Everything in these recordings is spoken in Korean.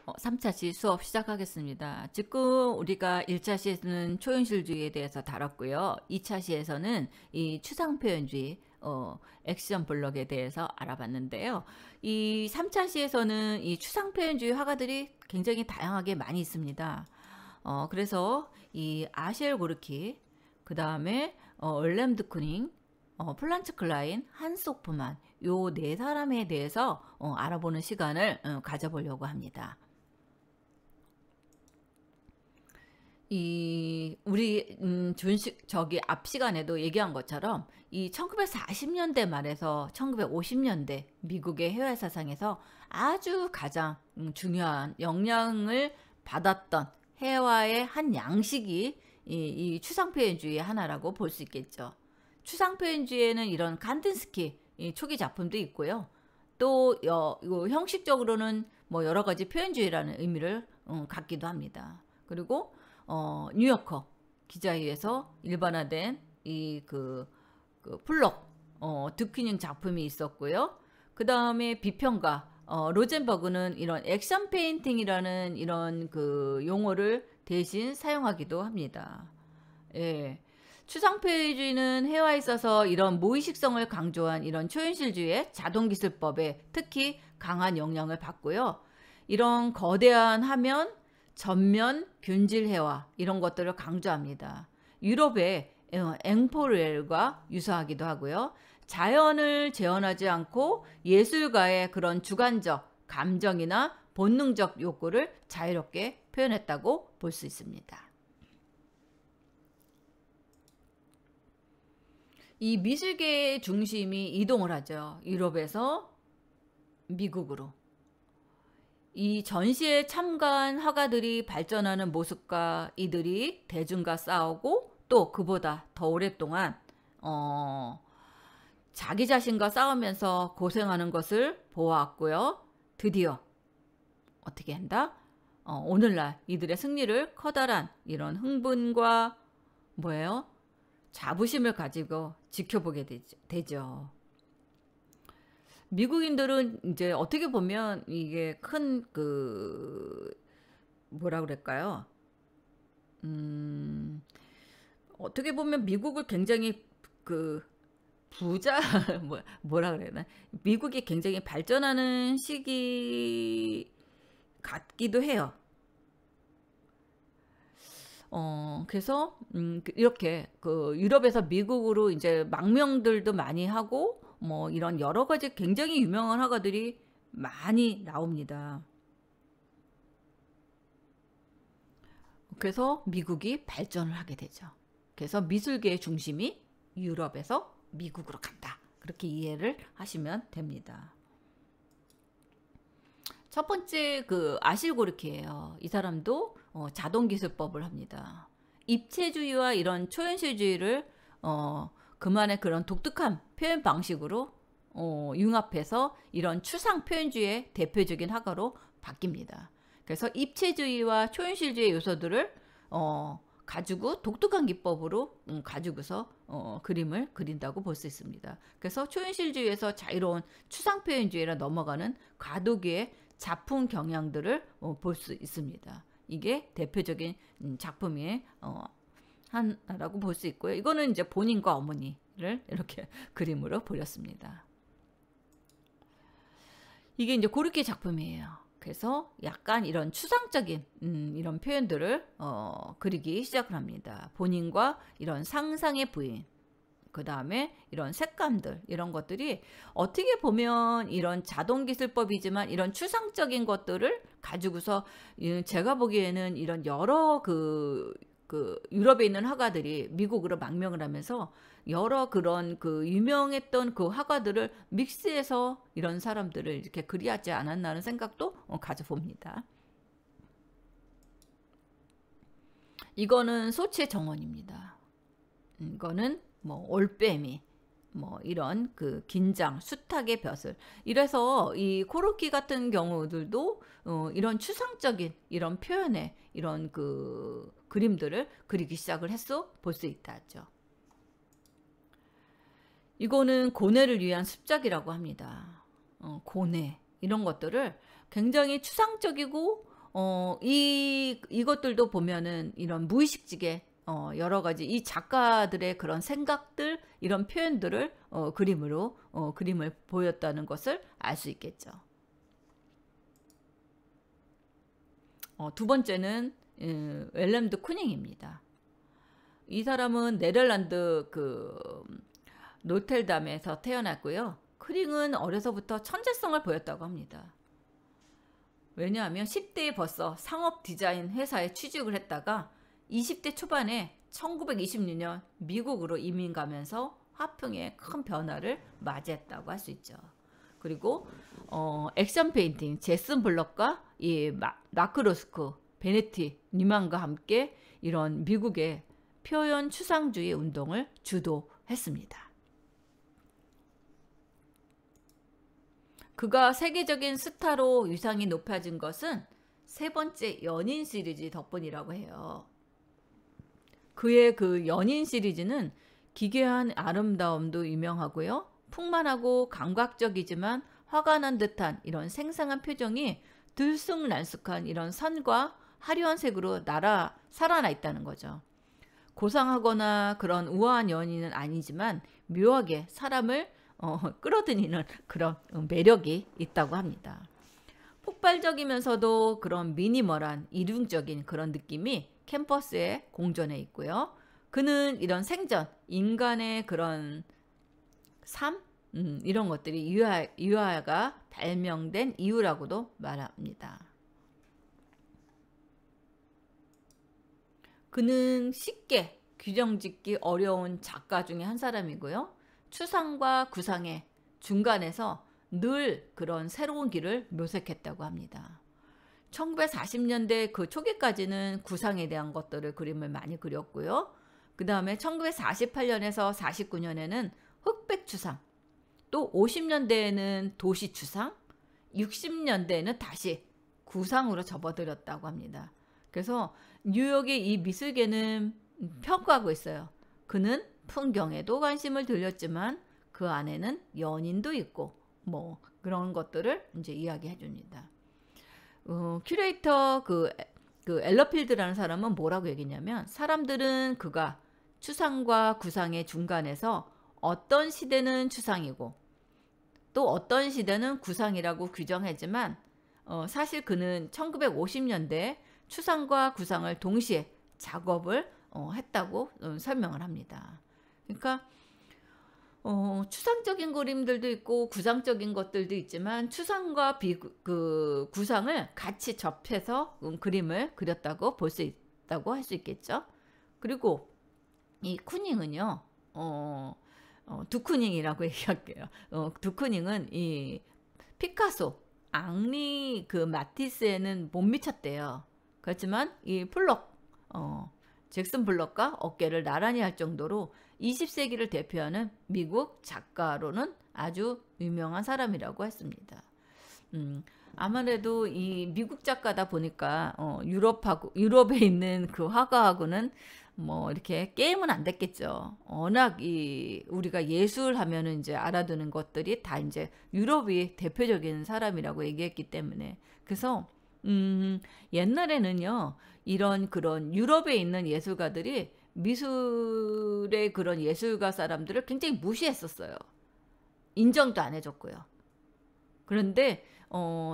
3차 시 수업 시작하겠습니다. 지금 우리가 1차 시에서는 초현실주의에 대해서 다뤘고요. 2차 시에서는 이 추상표현주의, 액션 블록에 대해서 알아봤는데요. 이 3차 시에서는 이 추상표현주의 화가들이 굉장히 다양하게 많이 있습니다. 그래서 이 아셸 고르키, 그 다음에 얼렘드 쿠닝, 플란츠 클라인, 한스 호프만 요 네 사람에 대해서 알아보는 시간을 가져보려고 합니다. 우리 앞 시간에도 얘기한 것처럼 이 1940년대 말에서 1950년대 미국의 해외 사상에서 아주 가장 중요한 영향을 받았던 해화의 한 양식이 이 추상표현주의의 하나라고 볼 수 있겠죠. 추상표현주의에는 이런 간딘스키 초기 작품도 있고요. 또 이거 형식적으로는 뭐 여러 가지 표현주의라는 의미를 갖기도 합니다. 그리고 뉴요커 기자회에서 일반화된 그 플록 드퀴닝 작품이 있었고요. 그 다음에 비평가 로젠버그는 이런 액션 페인팅이라는 이런 그 용어를 대신 사용하기도 합니다. 예. 추상표현주의는 해화에 있어서 이런 모의식성을 강조한 이런 초현실주의의 자동기술법에 특히 강한 영향을 받고요. 이런 거대한 화면, 전면, 균질 해화 이런 것들을 강조합니다. 유럽의 앵포르엘과 유사하기도 하고요. 자연을 재현하지 않고 예술가의 그런 주관적 감정이나 본능적 욕구를 자유롭게 표현했다고 볼 수 있습니다. 이 미술계의 중심이 이동을 하죠. 유럽에서 미국으로. 이 전시에 참가한 화가들이 발전하는 모습과 이들이 대중과 싸우고 또 그보다 더 오랫동안 자기 자신과 싸우면서 고생하는 것을 보아왔고요. 드디어 어떻게 한다? 오늘날 이들의 승리를 커다란 이런 흥분과 뭐예요? 자부심을 가지고 지켜보게 되죠. 미국인들은 이제 어떻게 보면 이게 큰 뭐라 그럴까요? 어떻게 보면 미국을 굉장히 부자 뭐라 그래나 미국이 굉장히 발전하는 시기 같기도 해요. 그래서 이렇게 유럽에서 미국으로 이제 망명들도 많이 하고 뭐 이런 여러 가지 굉장히 유명한 화가들이 많이 나옵니다. 그래서 미국이 발전을 하게 되죠. 그래서 미술계의 중심이 유럽에서 미국으로 간다. 그렇게 이해를 하시면 됩니다. 첫 번째 아실 고르키예요. 이 사람도 자동기술법을 합니다. 입체주의와 이런 초현실주의를 그만의 그런 독특한 표현 방식으로 융합해서 이런 추상 표현주의의 대표적인 화가로 바뀝니다. 그래서 입체주의와 초현실주의 요소들을 가지고 독특한 기법으로 가지고서 그림을 그린다고 볼 수 있습니다. 그래서 초현실주의에서 자유로운 추상 표현주의로 넘어가는 과도기의 작품 경향들을 볼 수 있습니다. 이게 대표적인 작품의 하나라고 볼 수 있고요. 이거는 이제 본인과 어머니를 이렇게 그림으로 그렸습니다. 이게 이제 고르키 작품이에요. 그래서 약간 이런 추상적인 이런 표현들을 그리기 시작을 합니다. 본인과 이런 상상의 부인, 그 다음에 이런 색감들 이런 것들이 어떻게 보면 이런 자동기술법이지만 이런 추상적인 것들을 가지고서 제가 보기에는 이런 여러 유럽에 있는 화가들이 미국으로 망명을 하면서 여러 그런 유명했던 그 화가들을 믹스해서 이런 사람들을 이렇게 그리하지 않았나 하는 생각도 가져봅니다. 이거는 소치의 정원입니다. 이거는 뭐 올빼미 뭐 이런 긴장 수탉의 벼슬 이래서 이 코르키 같은 경우들도 이런 추상적인 이런 표현의 이런 그림들을 그리기 시작을 했어 볼 수 있다죠. 이거는 고뇌를 위한 습작이라고 합니다. 고뇌 이런 것들을 굉장히 추상적이고 이것들도 보면은 이런 무의식직에 여러 가지 이 작가들의 그런 생각들, 이런 표현들을 그림으로 그림을 보였다는 것을 알 수 있겠죠. 두 번째는 웰렘드 쿠닝입니다. 이 사람은 네덜란드 그 노텔담에서 태어났고요. 쿠닝은 어려서부터 천재성을 보였다고 합니다. 왜냐하면 10대에 벌써 상업 디자인 회사에 취직을 했다가 20대 초반에 1926년 미국으로 이민 가면서 화풍의 큰 변화를 맞이했다고 할 수 있죠. 그리고 액션 페인팅 제슨 블럭과 이 마크 로스코, 베네티 니만과 함께 이런 미국의 표현 추상주의 운동을 주도했습니다. 그가 세계적인 스타로 위상이 높아진 것은 세 번째 연인 시리즈 덕분이라고 해요. 그의 그 연인 시리즈는 기괴한 아름다움도 유명하고요. 풍만하고 감각적이지만 화가 난 듯한 이런 생생한 표정이 들쑥날쑥한 이런 선과 화려한 색으로 살아나 있다는 거죠. 고상하거나 그런 우아한 연인은 아니지만 묘하게 사람을 끌어들이는 그런 매력이 있다고 합니다. 폭발적이면서도 그런 미니멀한 이중적인 그런 느낌이 캠퍼스에 공존해 있고요. 그는 이런 생전, 인간의 그런 삶, 이런 것들이 유아가 발명된 이유라고도 말합니다. 그는 쉽게 규정짓기 어려운 작가 중에 한 사람이고요. 추상과 구상의 중간에서 늘 그런 새로운 길을 묘색했다고 합니다. 1940년대 그 초기까지는 구상에 대한 것들을 그림을 많이 그렸고요. 그 다음에 1948년에서 49년에는 흑백 추상, 또 50년대에는 도시 추상, 60년대에는 다시 구상으로 접어들었다고 합니다. 그래서 뉴욕의 이 미술계는 평가하고 있어요. 그는 풍경에도 관심을 들였지만 그 안에는 연인도 있고 뭐 그런 것들을 이제 이야기해 줍니다. 큐레이터 그 엘러필드라는 사람은 뭐라고 얘기했냐면, 사람들은 그가 추상과 구상의 중간에서 어떤 시대는 추상이고 또 어떤 시대는 구상이라고 규정하지만 사실 그는 1950년대에 추상과 구상을 동시에 작업을 했다고 설명을 합니다. 그러니까 추상적인 그림들도 있고 구상적인 것들도 있지만 추상과 구상을 같이 접해서 그림을 그렸다고 볼 수 있다고 할 수 있겠죠. 그리고 이 쿠닝은요, 두쿠닝이라고 얘기할게요. 두쿠닝은 이 피카소, 앙리 그 마티스에는 못 미쳤대요. 그렇지만 이 잭슨 블럭과 어깨를 나란히 할 정도로 20세기를 대표하는 미국 작가로는 아주 유명한 사람이라고 했습니다. 아무래도 이 미국 작가다 보니까 유럽에 있는 그 화가하고는 뭐 이렇게 게임은 안 됐겠죠. 워낙 우리가 예술하면은 이제 알아두는 것들이 다 이제 유럽이 대표적인 사람이라고 얘기했기 때문에. 그래서 옛날에는요, 이런 그런 유럽에 있는 예술가들이 미술의 그런 예술가 사람들을 굉장히 무시했었어요. 인정도 안 해줬고요. 그런데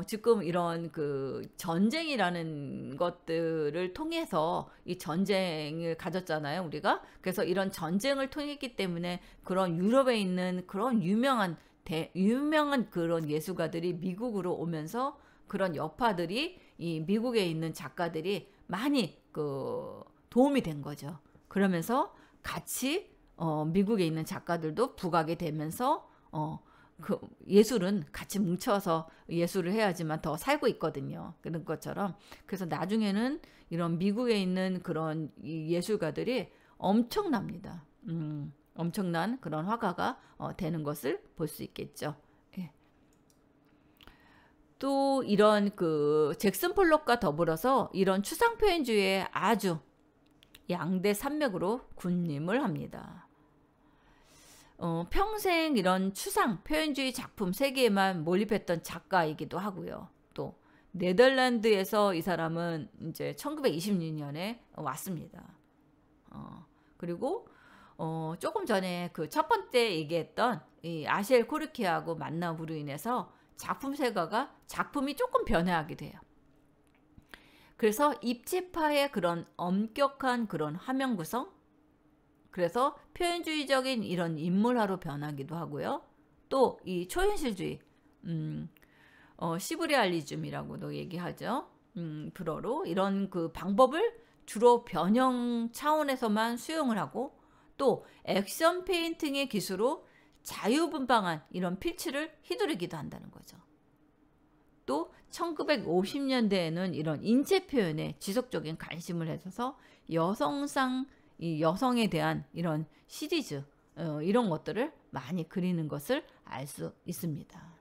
지금 이런 그 전쟁이라는 것들을 통해서 이 전쟁을 가졌잖아요, 우리가. 그래서 이런 전쟁을 통했기 때문에 그런 유럽에 있는 그런 유명한 그런 예술가들이 미국으로 오면서 그런 여파들이 이 미국에 있는 작가들이 많이 그 도움이 된 거죠. 그러면서 같이 미국에 있는 작가들도 부각이 되면서 그 예술은 같이 뭉쳐서 예술을 해야지만 더 살고 있거든요. 그런 것처럼. 그래서 나중에는 이런 미국에 있는 그런 예술가들이 엄청납니다. 엄청난 그런 화가가 되는 것을 볼 수 있겠죠. 예. 또 이런 그 잭슨 폴록과 더불어서 이런 추상 표현주의에 아주 양대 산맥으로 군림을 합니다. 평생 이런 추상 표현주의 작품 세계에만 몰입했던 작가이기도 하고요. 또 네덜란드에서 이 사람은 이제 1926년에 왔습니다. 그리고 조금 전에 그 첫 번째 얘기했던 이 아셸 코르키하고 만남으로 인해서 작품 세가가 작품이 조금 변화하게 돼요. 그래서 입체파의 그런 엄격한 그런 화면 구성, 그래서 표현주의적인 이런 인물화로 변하기도 하고요. 또 이 초현실주의, 시브리알리즘이라고도 얘기하죠. 불어로 이런 그 방법을 주로 변형 차원에서만 수용을 하고, 또 액션 페인팅의 기술로 자유분방한 이런 필치를 휘두르기도 한다는 거죠. 또 1950년대에는 이런 인체 표현에 지속적인 관심을 해서 이 여성에 대한 이런 시리즈, 이런 것들을 많이 그리는 것을 알 수 있습니다.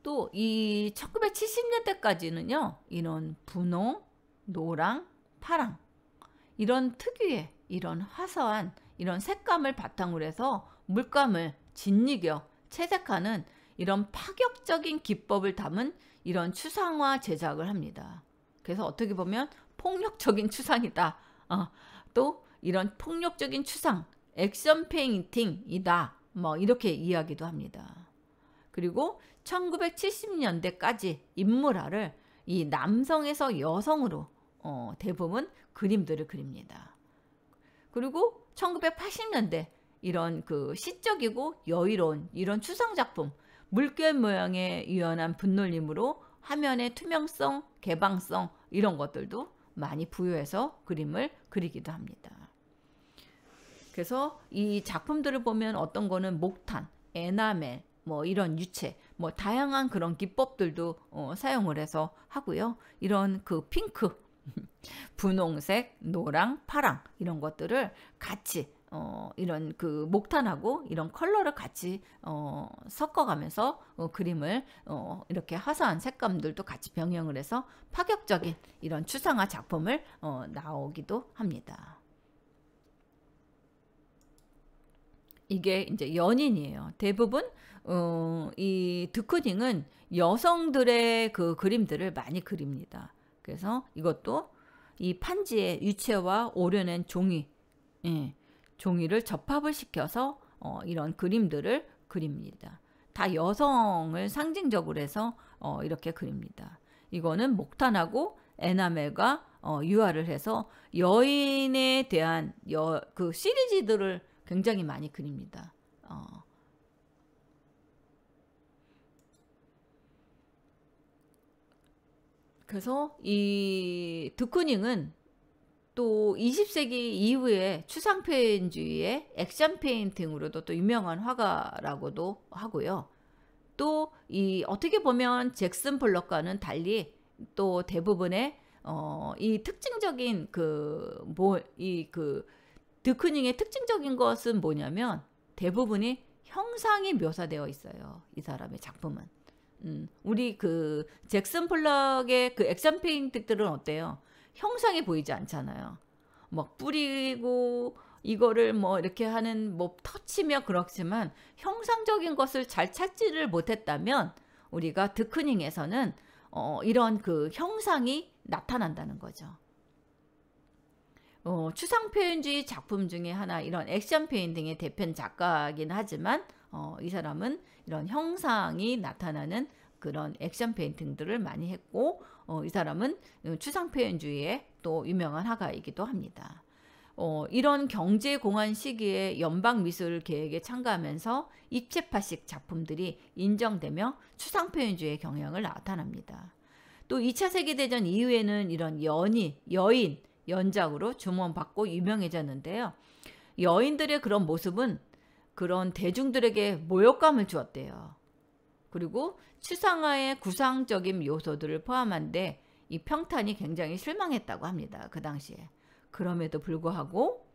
또 이 1970년대까지는요, 이런 분홍, 노랑, 파랑, 이런 특유의 이런 화사한 이런 색감을 바탕으로 해서 물감을 짓이겨 채색하는 이런 파격적인 기법을 담은 이런 추상화 제작을 합니다. 그래서 어떻게 보면 폭력적인 추상이다. 또 이런 폭력적인 추상, 액션 페인팅이다. 뭐 이렇게 이야기도 합니다. 그리고 1970년대까지 인물화를 이 남성에서 여성으로 대부분 그림들을 그립니다. 그리고 1980년대 이런 그 시적이고 여유로운 이런 추상 작품, 물결 모양의 유연한 분놀림으로 화면의 투명성, 개방성 이런 것들도 많이 부여해서 그림을 그리기도 합니다. 그래서 이 작품들을 보면 어떤 거는 목탄, 에나멜, 뭐 이런 유체, 뭐 다양한 그런 기법들도 사용을 해서 하고요. 이런 그 핑크, 분홍색, 노랑, 파랑 이런 것들을 같이 이런 그 목탄하고 이런 컬러를 같이 섞어가면서 그림을 이렇게 화사한 색감들도 같이 병행을 해서 파격적인 이런 추상화 작품을 나오기도 합니다. 이게 이제 연인이에요. 대부분 이 드쿠닝은 여성들의 그 그림들을 많이 그립니다. 그래서 이것도 이 판지에 유체와 오려낸 종이, 종이를 접합을 시켜서 이런 그림들을 그립니다. 다 여성을 상징적으로 해서 이렇게 그립니다. 이거는 목탄하고 에나멜과 유화를 해서 여인에 대한 그 시리즈들을 굉장히 많이 그립니다. 그래서 이 드쿠닝은 또 20세기 이후에 추상 표현주의의 액션 페인팅으로도 또 유명한 화가라고도 하고요. 또 이 어떻게 보면 잭슨 폴럭과는 달리 또 대부분의 이 특징적인 드쿠닝의 특징적인 것은 뭐냐면 대부분이 형상이 묘사되어 있어요. 이 사람의 작품은. 우리 그 잭슨 폴럭의 그 액션 페인팅들은 어때요? 형상이 보이지 않잖아요. 막 뿌리고 이거를 뭐 이렇게 하는 뭐 터치며 그렇지만 형상적인 것을 잘 찾지를 못했다면 우리가 드쿠닝에서는 이런 그 형상이 나타난다는 거죠. 추상 표현주의 작품 중에 하나 이런 액션 페인팅의 대표 작가이긴 하지만 이 사람은 이런 형상이 나타나는 그런 액션 페인팅들을 많이 했고 이 사람은 추상 표현주의의 또 유명한 화가이기도 합니다. 이런 경제공환 시기에 연방미술계획에 참가하면서 입체파식 작품들이 인정되며 추상 표현주의의 경향을 나타납니다. 또 2차 세계대전 이후에는 이런 여인, 연작으로 주목받고 유명해졌는데요. 여인들의 그런 모습은 그런 대중들에게 모욕감을 주었대요. 그리고 추상화의 구상적인 요소들을 포함한데 이 평탄이 굉장히 실망했다고 합니다. 그 당시에. 그럼에도 불구하고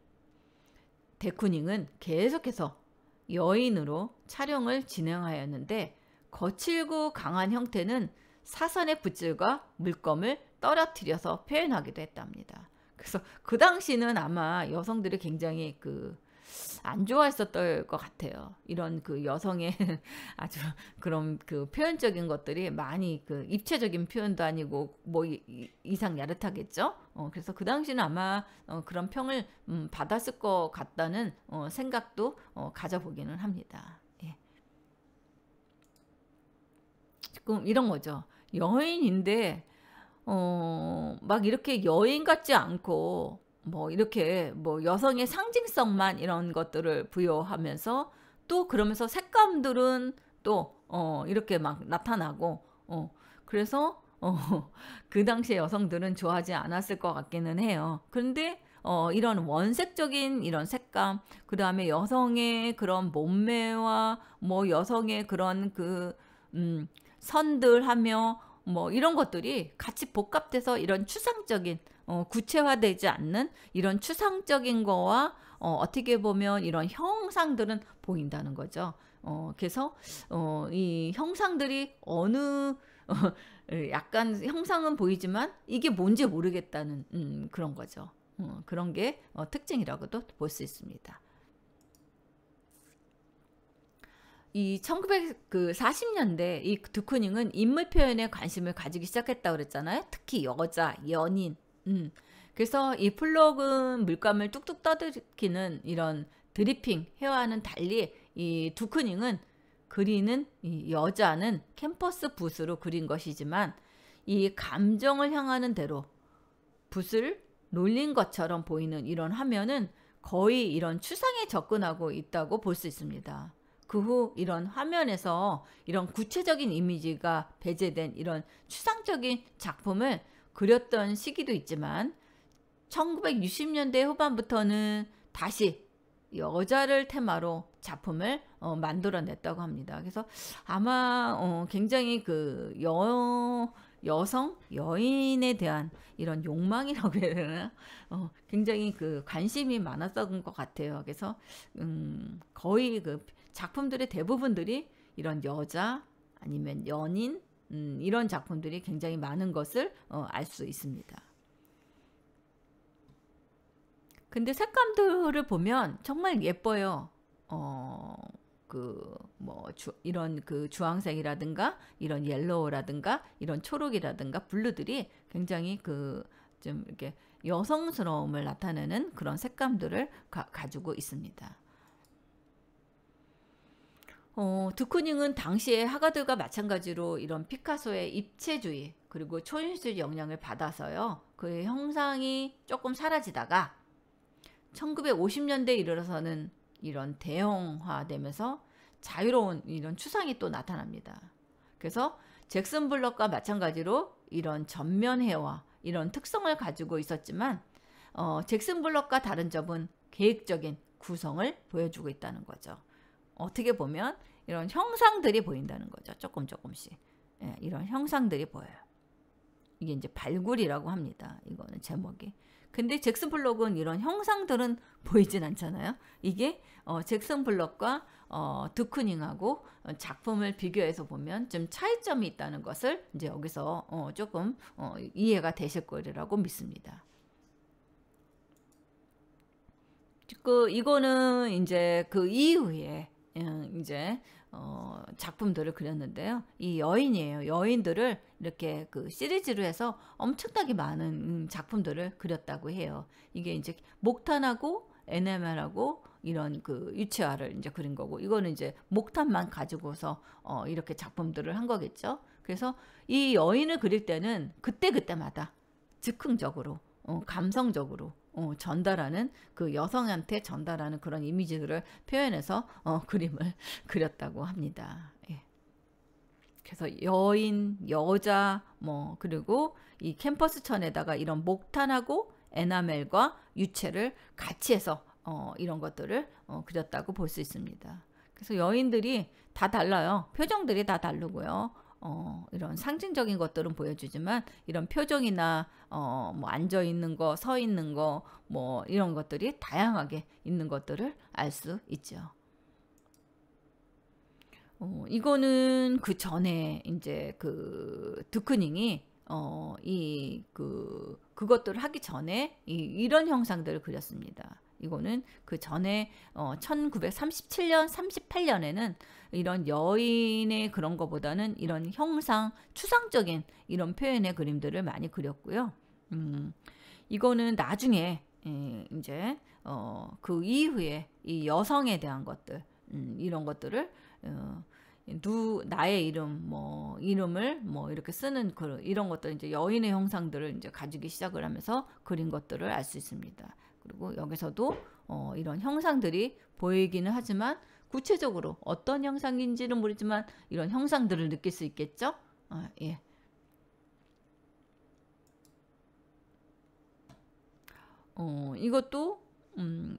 데쿠닝은 계속해서 여인으로 촬영을 진행하였는데 거칠고 강한 형태는 사선의 붓질과 물감을 떨어뜨려서 표현하기도 했답니다. 그래서 그 당시는 아마 여성들이 굉장히 그 안 좋아했었던 것 같아요. 이런 그 여성의 아주 그런 그 표현적인 것들이 많이 그 입체적인 표현도 아니고 뭐 이상 야릇하겠죠. 그래서 그 당시는 아마 그런 평을 받았을 것 같다는 생각도 가져보기는 합니다. 예. 지금 이런 거죠. 여인인데 막 이렇게 여인 같지 않고 뭐 이렇게 뭐 여성의 상징성만 이런 것들을 부여하면서 또 그러면서 색감들은 또 이렇게 막 나타나고 그래서 그 당시에 여성들은 좋아하지 않았을 것 같기는 해요. 그런데 이런 원색적인 이런 색감, 그다음에 여성의 그런 몸매와 뭐 여성의 그런 그 선들하며 뭐 이런 것들이 같이 복합돼서 이런 추상적인 구체화되지 않는 이런 추상적인 거와 어떻게 보면 이런 형상들은 보인다는 거죠. 그래서 이 형상들이 어느 약간 형상은 보이지만 이게 뭔지 모르겠다는 그런 거죠. 그런 게 특징이라고도 볼 수 있습니다. 이 1940년대 이 드쿠닝은 인물 표현에 관심을 가지기 시작했다고 그랬잖아요. 특히 여자, 연인. 그래서 이 플록은 물감을 뚝뚝 떠들이키는 이런 드리핑 헤어와는 달리 이 드쿠닝은 그리는 이 여자는 캔버스 붓으로 그린 것이지만 이 감정을 향하는 대로 붓을 놀린 것처럼 보이는 이런 화면은 거의 이런 추상에 접근하고 있다고 볼 수 있습니다. 그 후 이런 화면에서 이런 구체적인 이미지가 배제된 이런 추상적인 작품을 그렸던 시기도 있지만 1960년대 후반부터는 다시 여자를 테마로 작품을 만들어냈다고 합니다. 그래서 아마 굉장히 그 여성, 여인에 대한 이런 욕망이라고 해야 되나? 굉장히 그 관심이 많았던 것 같아요. 그래서 거의 그 작품들의 대부분들이 이런 여자 아니면 연인 이런 작품들이 굉장히 많은 것을 알 수 있습니다. 근데 색감들을 보면 정말 예뻐요. 그 뭐 이런 그 주황색이라든가 이런 옐로우라든가 이런 초록이라든가 블루들이 굉장히 그 좀 이렇게 여성스러움을 나타내는 그런 색감들을 가지고 있습니다. 드쿠닝은 당시에 하가드가 마찬가지로 이런 피카소의 입체주의 그리고 초인술 영향을 받아서요. 그 형상이 조금 사라지다가 1950년대에 이르러서는 이런 대형화되면서 자유로운 이런 추상이 또 나타납니다. 그래서 잭슨 블럭과 마찬가지로 이런 전면 회화 이런 특성을 가지고 있었지만 잭슨 블럭과 다른 점은 계획적인 구성을 보여주고 있다는 거죠. 어떻게 보면 이런 형상들이 보인다는 거죠. 조금씩. 예, 이런 형상들이 보여요. 이게 이제 발굴이라고 합니다. 이거는 제목이. 근데 잭슨 블럭은 이런 형상들은 보이진 않잖아요. 이게 잭슨 블럭과 드쿠닝하고 작품을 비교해서 보면 좀 차이점이 있다는 것을 이제 여기서 조금 이해가 되실 거라고 믿습니다. 이거는 이제 그 이후에 이제 작품들을 그렸는데요. 이 여인이에요. 여인들을 이렇게 그 시리즈로 해서 엄청나게 많은 작품들을 그렸다고 해요. 이게 이제 목탄하고 에나멜하고 이런 그 유체화를 이제 그린 거고, 이거는 이제 목탄만 가지고서 이렇게 작품들을 한 거겠죠. 그래서 이 여인을 그릴 때는 그때마다 즉흥적으로 감성적으로 전달하는 그 여성한테 전달하는 그런 이미지들을 표현해서 그림을 그렸다고 합니다. 예. 그래서 여인, 여자 뭐 그리고 이 캠퍼스 천에다가 이런 목탄하고 에나멜과 유체를 같이 해서 이런 것들을 그렸다고 볼 수 있습니다. 그래서 여인들이 다 달라요. 표정들이 다 다르고요. 이런 상징적인 것들은 보여주지만 이런 표정이나 뭐 앉아 있는 거, 서 있는 거, 뭐 이런 것들이 다양하게 있는 것들을 알 수 있죠. 이거는 그 전에 이제 그 드쿠닝이 그것들을 하기 전에 이런 형상들을 그렸습니다. 이거는 그 전에 1937년, 38년에는 이런 여인의 그런 거보다는 이런 형상, 추상적인 이런 표현의 그림들을 많이 그렸고요. 이거는 나중에 이제 그 이후에 이 여성에 대한 것들, 이런 것들을 나의 이름, 뭐 이름을 뭐 이렇게 쓰는 이런 것들, 이제 여인의 형상들을 이제 가지기 시작을 하면서 그린 것들을 알 수 있습니다. 그리고 여기서도 이런 형상들이 보이기는 하지만 구체적으로 어떤 형상인지는 모르지만 이런 형상들을 느낄 수 있겠죠? 예. 이것도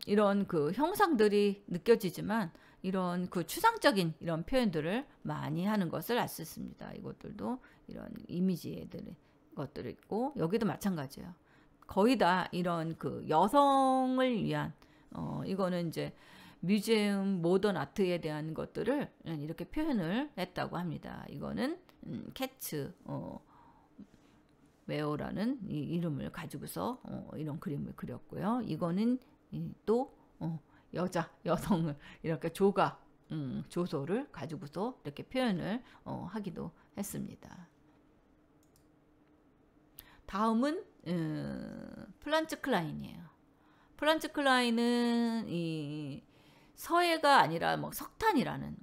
이런 그 형상들이 느껴지지만 이런 그 추상적인 이런 표현들을 많이 하는 것을 알 수 있습니다. 이것들도 이런 이미지들 것들이 있고 여기도 마찬가지예요. 거의 다 이런 그 여성을 위한 이거는 이제 뮤지엄 모던 아트에 대한 것들을 이렇게 표현을 했다고 합니다. 이거는 캐츠 웨어라는 이 이름을 가지고서 이런 그림을 그렸고요. 이거는 또 여성을 이렇게 조소를 가지고서 이렇게 표현을 하기도 했습니다. 다음은 프란츠 클라인이에요. 프란츠 클라인은 이 서예가 아니라 뭐 석탄이라는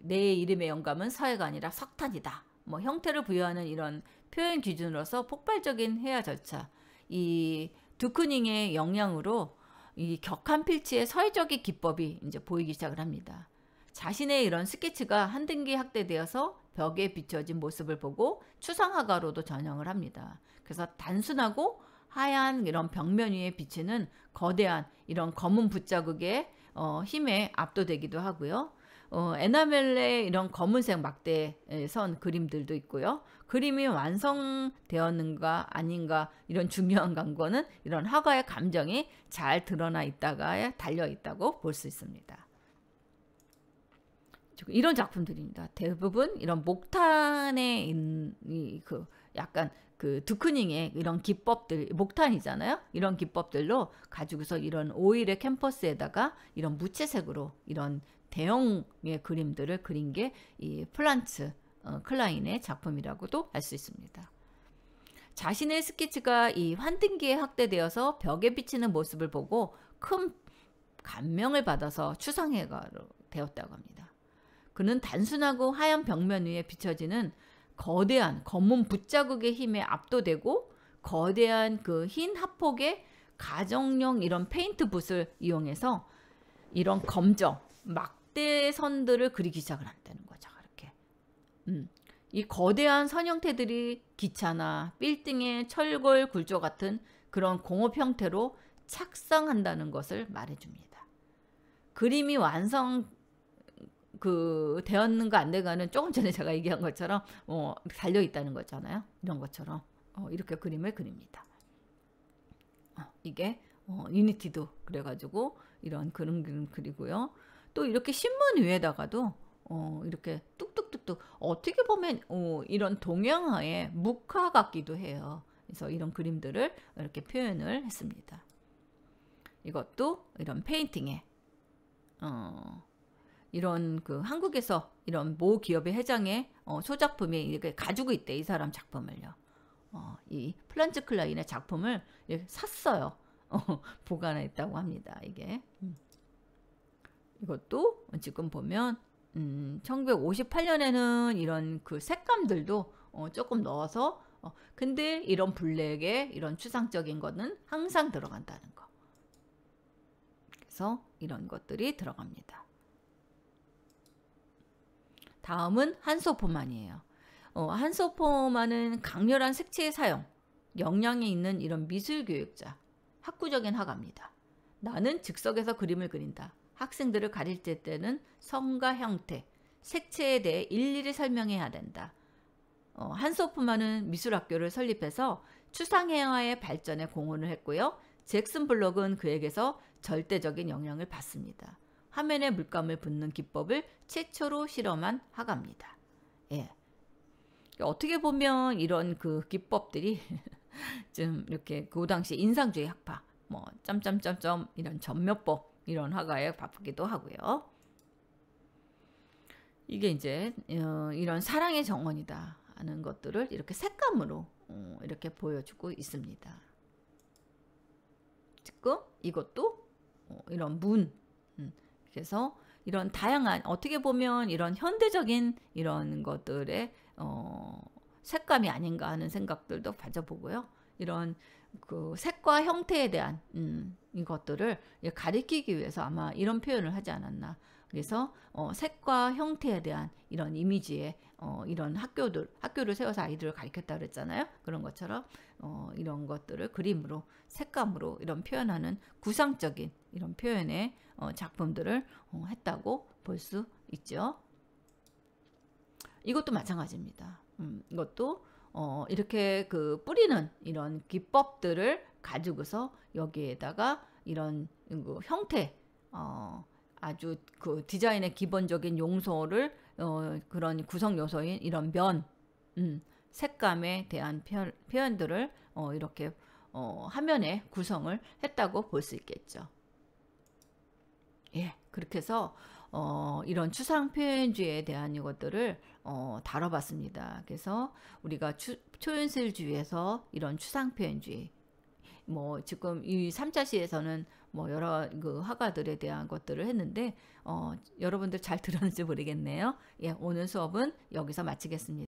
내 이름의 영감은 서예가 아니라 석탄이다. 뭐 형태를 부여하는 이런 표현 기준으로서 폭발적인 회화 절차, 이 드쿠닝의 영향으로 이 격한 필치의 서예적인 기법이 이제 보이기 시작을 합니다. 자신의 이런 스케치가 한 등기 확대되어서 벽에 비춰진 모습을 보고 추상화가로도 전형을 합니다. 그래서 단순하고 하얀 이런 벽면 위에 비치는 거대한 이런 검은 붓자국의 힘에 압도되기도 하고요. 에나멜의 이런 검은색 막대선 그림들도 있고요. 그림이 완성되었는가 아닌가 이런 중요한 관건은 이런 화가의 감정이 잘 드러나 있다가 달려 있다고 볼 수 있습니다. 이런 작품들입니다. 대부분 이런 목탄의 그 약간 그 드쿠닝의 이런 기법들, 목탄이잖아요. 이런 기법들로 가지고서 이런 오일의 캔버스에다가 이런 무채색으로 이런 대형의 그림들을 그린 게 이 프란츠 클라인의 작품이라고도 알 수 있습니다. 자신의 스케치가 이 환등기에 확대되어서 벽에 비치는 모습을 보고 큰 감명을 받아서 추상화가 되었다고 합니다. 그는 단순하고 하얀 벽면 위에 비춰지는 거대한 검은 붓자국의 힘에 압도되고 거대한 그 흰 합폭의 가정용 이런 페인트 붓을 이용해서 이런 검정 막대선들을 그리기 시작을 한다는 거죠. 이렇게 이 거대한 선 형태들이 기차나 빌딩의 철골 굴조 같은 그런 공업 형태로 착상한다는 것을 말해줍니다. 그림이 되었는가 안 되가는 조금 전에 제가 얘기한 것처럼 달려 있다는 거잖아요. 이런 것처럼 이렇게 그림을 그립니다. 이게 유니티도 그래가지고 이런 그림 그리고요. 또 이렇게 신문 위에다가도 이렇게 뚝뚝뚝뚝 어떻게 보면 이런 동양화의 묵화 같기도 해요. 그래서 이런 그림들을 이렇게 표현을 했습니다. 이것도 이런 페인팅에 이런 그 한국에서 이런 모 기업의 회장의 소작품이 이렇게 가지고 있대. 이 사람 작품을요. 이 프란츠 클라인의 작품을 이렇게 샀어요. 보관했다고 합니다. 이게 이것도 지금 보면 1958년에는 이런 그 색감들도 조금 넣어서 근데 이런 블랙에 이런 추상적인 거는 항상 들어간다는 거. 그래서 이런 것들이 들어갑니다. 다음은 한스 호프만이에요. 한스 호프만은 강렬한 색채의 사용, 역량이 있는 이런 미술교육자, 학구적인 화가입니다. 나는 즉석에서 그림을 그린다. 학생들을 가릴 때는 성과 형태, 색채에 대해 일일이 설명해야 된다. 한스 호프만은 미술학교를 설립해서 추상회화의 발전에 공헌을 했고요. 잭슨 블록은 그에게서 절대적인 영향을 받습니다. 화면에 물감을 붓는 기법을 최초로 실험한 화가입니다. 예. 어떻게 보면 이런 그 기법들이 좀 이렇게 그 당시 인상주의 학파 뭐 점점점점 이런 전묘법 이런 화가에 바쁘기도 하고요. 이게 이제 이런 사랑의 정원이다 하는 것들을 이렇게 색감으로 이렇게 보여주고 있습니다. 지금 이것도 이런 문, 그래서 이런 다양한 어떻게 보면 이런 현대적인 이런 것들의 색감이 아닌가 하는 생각들도 가져보고요. 이런 그 색과 형태에 대한 이것들을 가리키기 위해서 아마 이런 표현을 하지 않았나. 그래서 색과 형태에 대한 이런 이미지의 이런 학교를 세워서 아이들을 가르쳤다 그랬잖아요. 그런 것처럼 이런 것들을 그림으로 색감으로 이런 표현하는 구상적인 이런 표현의 작품들을 했다고 볼 수 있죠. 이것도 마찬가지입니다. 이것도 이렇게 그 뿌리는 이런 기법들을 가지고서 여기에다가 이런 그 형태 아주 그 디자인의 기본적인 용소를 그런 구성 요소인 이런 면, 색감에 대한 표현들을 이렇게 화면에 구성을 했다고 볼 수 있겠죠. 예, 그렇게 해서 이런 추상 표현주의에 대한 이것들을 다뤄봤습니다. 그래서 우리가 초현실주의에서 이런 추상 표현주의, 뭐 지금 이 3차 시에서는 뭐 여러 그 화가들에 대한 것들을 했는데 여러분들 잘 들었는지 모르겠네요. 예, 오늘 수업은 여기서 마치겠습니다.